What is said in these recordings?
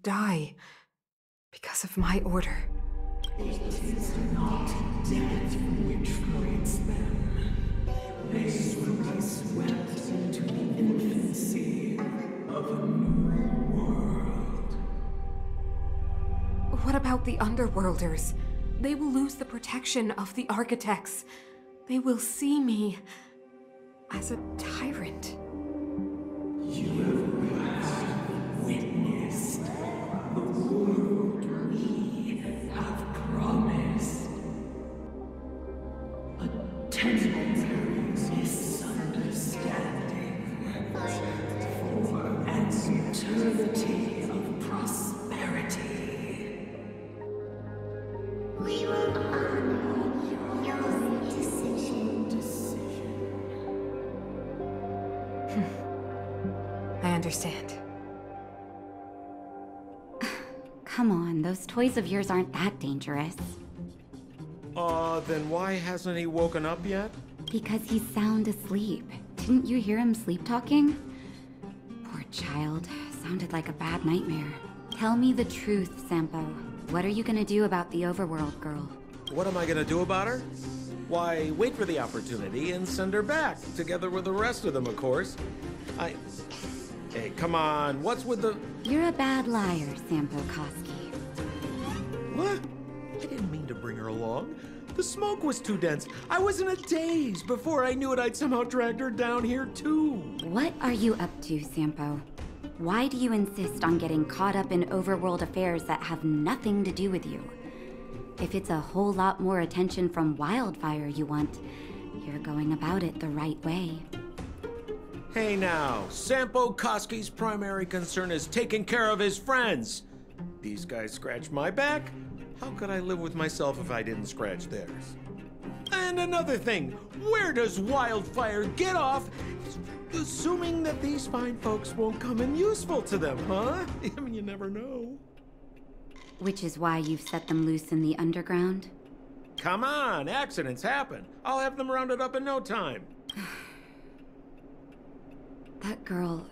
die because of my order. It is not death which creates them. They will be swept into the infancy of a new world. What about the Underworlders? They will lose the protection of the architects. They will see me as a tyrant. You have witnessed the world we have promised. A temporary misunderstanding for an eternity of prosperity. We will honor your decision. I understand. Come on, those toys of yours aren't that dangerous. Then why hasn't he woken up yet? Because he's sound asleep. Didn't you hear him sleep talking? Poor child. Sounded like a bad nightmare. Tell me the truth, Sampo. What are you gonna do about the overworld girl? What am I gonna do about her? Why, wait for the opportunity and send her back, together with the rest of them, of course. Hey, come on, what's with the... You're a bad liar, Sampo Koski. What? I didn't mean to bring her along. The smoke was too dense. I was in a daze. Before I knew it, I'd somehow dragged her down here, too. What are you up to, Sampo? Why do you insist on getting caught up in overworld affairs that have nothing to do with you? If it's a whole lot more attention from Wildfire you want, you're going about it the right way. Hey now, Sampo Koski's primary concern is taking care of his friends. These guys scratch my back. How could I live with myself if I didn't scratch theirs? And another thing, where does Wildfire get off assuming that these fine folks won't come in useful to them, huh? I mean, you never know. Which is why you've set them loose in the underground? Come on, accidents happen. I'll have them rounded up in no time. That girl...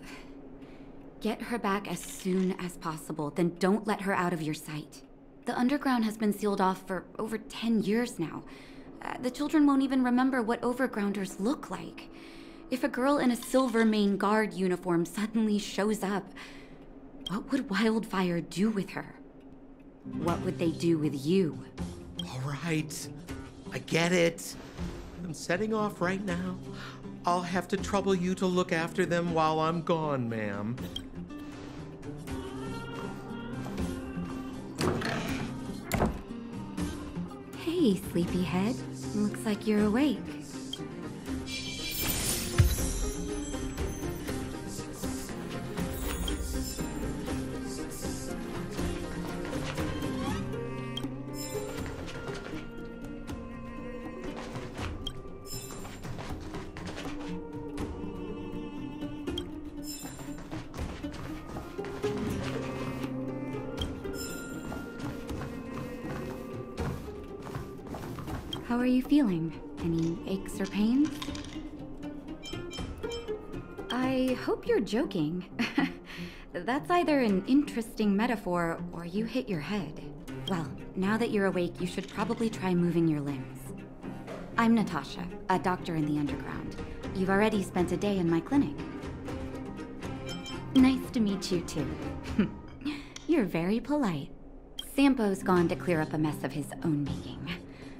Get her back as soon as possible, then don't let her out of your sight. The underground has been sealed off for over 10 years now. The children won't even remember what overgrounders look like. If a girl in a Silvermane Guard uniform suddenly shows up, what would Wildfire do with her? What would they do with you? All right, I get it. I'm setting off right now. I'll have to trouble you to look after them while I'm gone, ma'am. Hey, sleepyhead. Looks like you're awake. How are you feeling? Any aches or pains? I hope you're joking. That's either an interesting metaphor or you hit your head. Well, now that you're awake, you should probably try moving your limbs. I'm Natasha, a doctor in the underground. You've already spent a day in my clinic. Nice to meet you too. You're very polite. Sampo's gone to clear up a mess of his own making.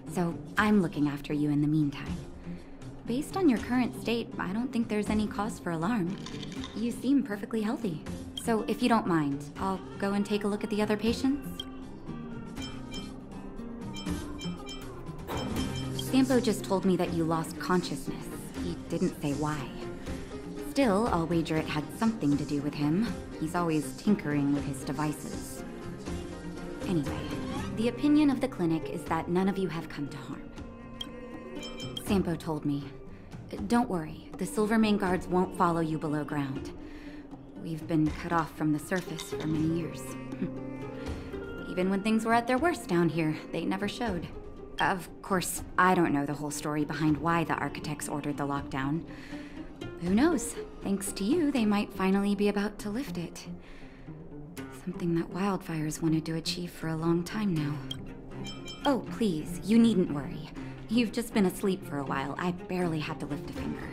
So I'm looking after you in the meantime. Based on your current state, I don't think there's any cause for alarm. You seem perfectly healthy. So if you don't mind, I'll go and take a look at the other patients. Sampo just told me that you lost consciousness. He didn't say why. Still, I'll wager it had something to do with him. He's always tinkering with his devices. Anyway, the opinion of the clinic is that none of you have come to harm. Sampo told me. Don't worry, the Silvermane guards won't follow you below ground. We've been cut off from the surface for many years. Even when things were at their worst down here, they never showed. Of course, I don't know the whole story behind why the architects ordered the lockdown. Who knows? Thanks to you, they might finally be about to lift it. So Something that Wildfire's wanted to achieve for a long time now. Oh, please, you needn't worry. You've just been asleep for a while. I barely had to lift a finger.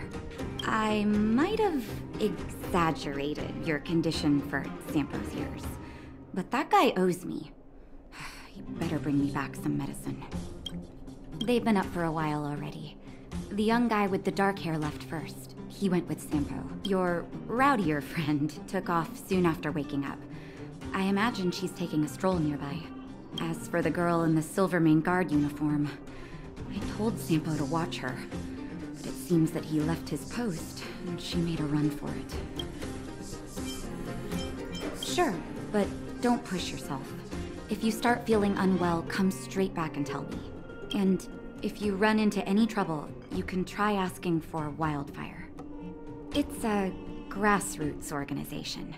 I might have exaggerated your condition for Sampo's years, but that guy owes me. You better bring me back some medicine. They've been up for a while already. The young guy with the dark hair left first. He went with Sampo. Your rowdier friend took off soon after waking up. I imagine she's taking a stroll nearby. As for the girl in the Silvermane Guard uniform, I told Sampo to watch her, but it seems that he left his post, and she made a run for it. Sure, but don't push yourself. If you start feeling unwell, come straight back and tell me. And if you run into any trouble, you can try asking for Wildfire. It's a grassroots organization.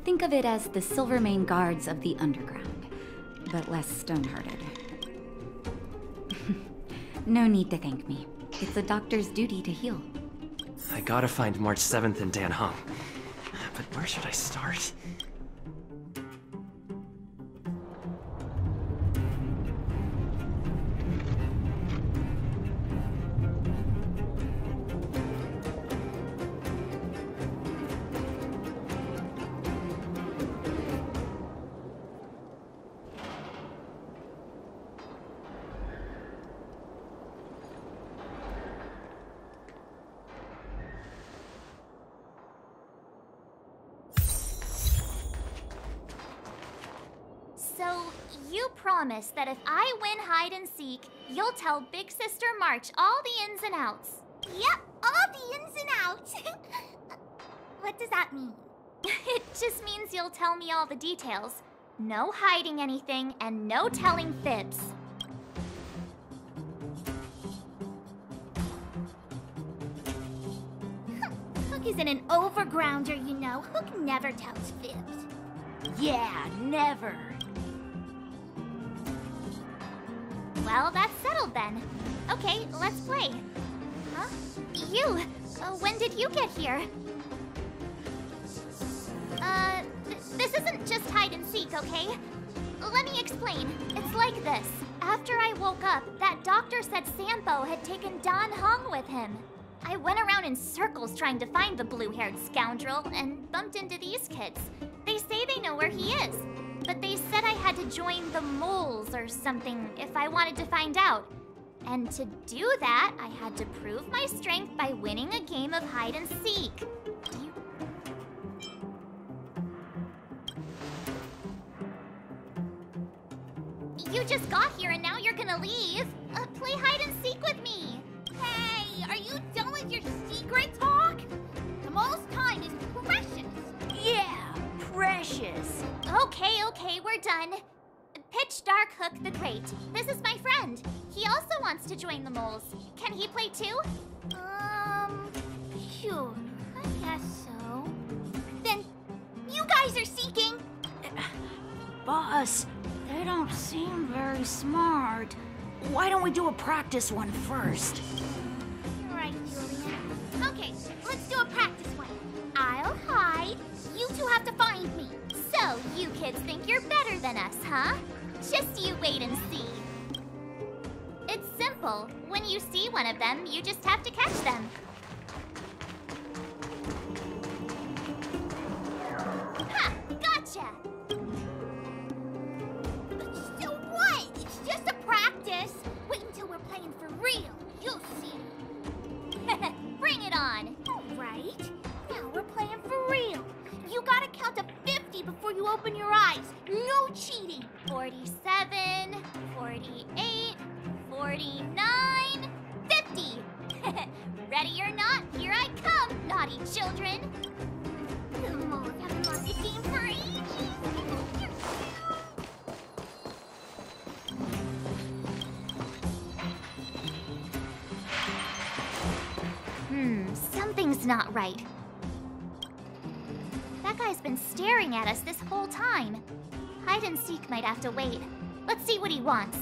Think of it as the Silvermane Guards of the Underground, but less stone-hearted. No need to thank me. It's a doctor's duty to heal. I gotta find March 7th and Dan Hung. But where should I start? So, you promise that if I win hide and seek, you'll tell Big Sister March all the ins and outs. Yep, all the ins and outs. What does that mean? It just means you'll tell me all the details. No hiding anything and no telling fibs. Hook isn't an overgrounder, you know. Hook never tells fibs. Yeah, never. Well, that's settled then. Okay, let's play. Huh? You! When did you get here? This isn't just hide and seek, okay? Let me explain. It's like this. After I woke up, that doctor said Sampo had taken Dan Hung with him. I went around in circles trying to find the blue-haired scoundrel and bumped into these kids. They say they know where he is, but they said I had to join the moles or something if I wanted to find out. And to do that, I had to prove my strength by winning a game of hide and seek. Do you... You just got here and now you're gonna leave. Play hide and seek with me. Hey, are you done with your secret talk? The most time is precious. Yeah, precious. Okay, we're done. Pitch Dark Hook the Great. This is my friend. He also wants to join the moles. Can he play too? Sure. I guess so. Then, you guys are seeking. Boss, they don't seem very smart. Why don't we do a practice one first? Right, Julian. Okay, let's do a practice one. I'll hide. You two have to find me. So, you kids think you're better than us, huh? Just you wait and see. It's simple. When you see one of them, you just have to catch them. Ha! Gotcha! So what? It's just a practice. Wait until we're playing for real. You'll see. Bring it on. All right. Now we're playing for real. You gotta count to 50 before you open your eyes. No cheating. 47, 48, 49, 50. Ready or not, here I come, naughty children. Come on, haven't lost a game for ages. Something's not right. That guy's been staring at us this whole time. Hide and seek might have to wait. Let's see what he wants.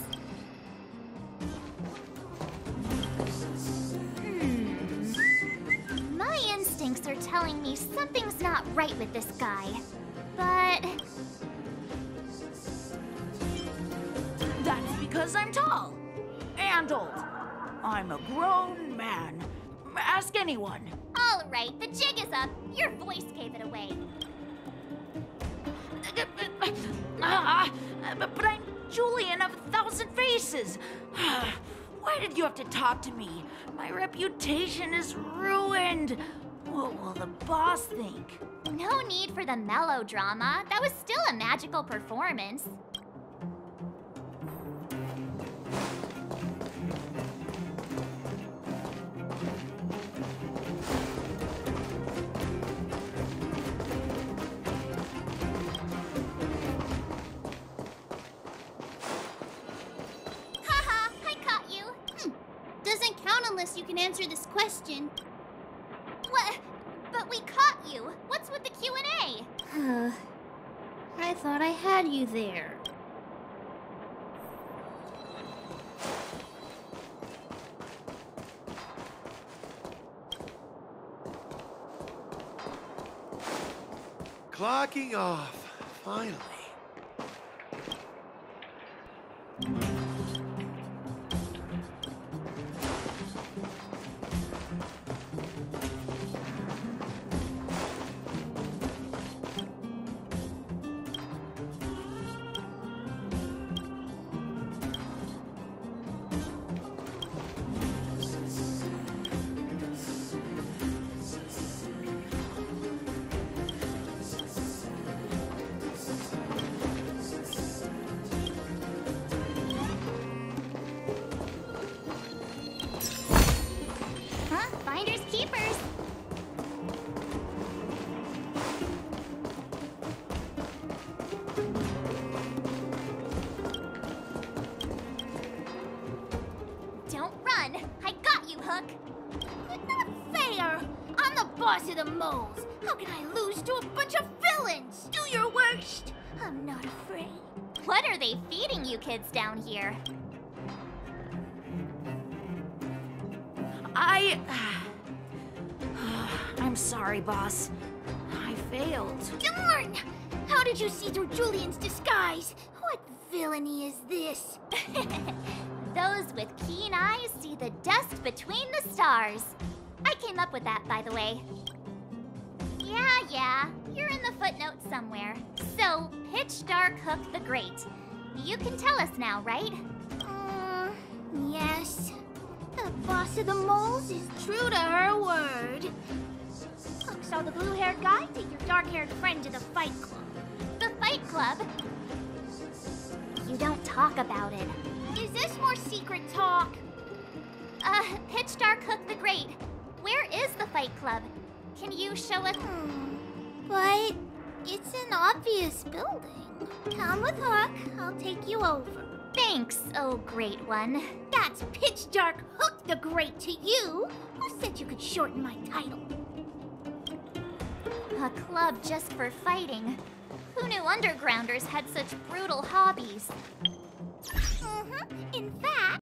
My instincts are telling me something's not right with this guy. But Because I'm tall. And old. I'm a grown man. Ask anyone. All right, the jig is up. Your voice gave it away. But I'm Julian of 1,000 Faces. Why did you have to talk to me? My reputation is ruined. What will the boss think? No need for the melodrama. That was still a magical performance. Haha, I caught you. Doesn't count unless you can answer this question. What? But we caught you. What's with the Q&A? I thought I had you there. Clocking off. Finally. Huh? Finders keepers. Don't run. I got you, Hook. Not fair! I'm the boss of the moles. How can I lose to a bunch of villains? Do your worst. I'm not afraid. What are they feeding you kids down here? I'm sorry, boss. I failed. Darn! How did you see through Julian's disguise? What villainy is this? Those with keen eyes see the dust between the stars. I came up with that, by the way. Yeah, you're in the footnotes somewhere. So, Pitch Dark Hook the Great. You can tell us now, right? Yes. The boss of the moles is true to her word. Look, so the blue-haired guy, take your dark-haired friend to the Fight Club. The Fight Club? You don't talk about it. Is this more secret talk? Pitch Dark Hook the Great. Where is the Fight Club? Can you show us? But it's an obvious building. Come with Hook. I'll take you over. Thanks, oh great one. That's Pitch Dark Hook the Great to you. Who said you could shorten my title? A club just for fighting. Who knew undergrounders had such brutal hobbies? In fact,